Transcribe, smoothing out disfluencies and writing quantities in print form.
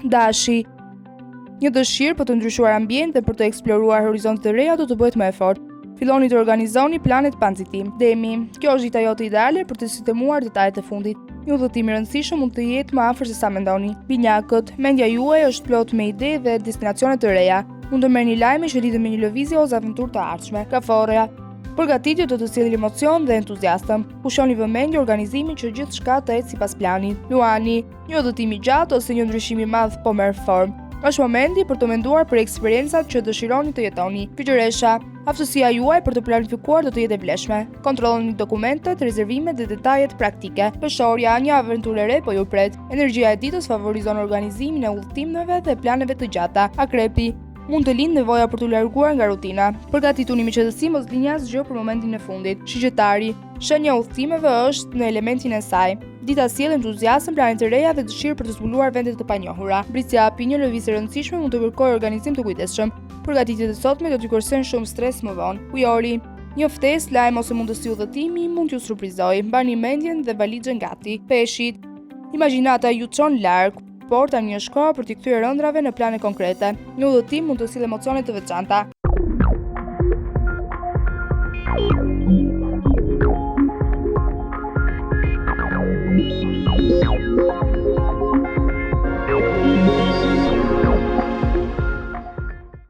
Dashi. Një dëshirë për të ndryshuar ambient dhe për të eksploruar horizonte të reja do të bëhet më e fortë. Filloni të organizoni planet pa nxitim. Demi. Kjo është dita jote ideale për të sistemuar detajet e fundit. Një udhëtim i rëndësishëm mund të jetë më afër se sa mendoni. Binjakët, mendja juaj është plot me ide dhe destinacione të reja. Mund të merrni lajme që lidhen me një lëvizje ose aventurë të ardhshme. Kaforja. Përgatitje do të sjellë emocion dhe entuziazëm. Pushoni vëmendje organizimin që gjithçka të ecë sipas planit. Luani. Një udhëtim i gjatë ose një ndryshim i madh po merr formë. Është momenti për të menduar për eksperiencat që dëshironi të jetoni. Fytyresha. Aftësia juaj për të planifikuar do të jetë e vlefshme. Kontrolloni dokumentet, rezervimet dhe detajet praktike. Peshorja, një aventurë e re po ju pret. Energjia e ditës favorizon organizimin e udhëtimeve dhe planeve të gjata. Akrepi. Mund të lindë nevoja për të larguar nga rutina. Përgatituni me qetësi, mos lini asgjë për momentin e fundit. Shigjetari. Shenja e udhëtimeve është në elementin e saj. Dita sjell entuziazëm, plane të reja dhe dëshirë për të zbuluar vende të panjohura. Britsjapi, një lëvizje e rëndësishme mund të kërkojë organizim të kujdesshëm. Përgatitjet e sotme do t'ju kërcejnë shumë stres më vonë. Ujori. Një ftesë, lajm ose mundësi udhëtimi mund t'ju surprizojë. Mbani mendjen dhe valixhen gati. Peshit. Imagjinata ju çon larg, por tani është koha për t'i kthyer ëndrave në plane konkrete. Një udhëtim mund të sjellë emocione të veçanta.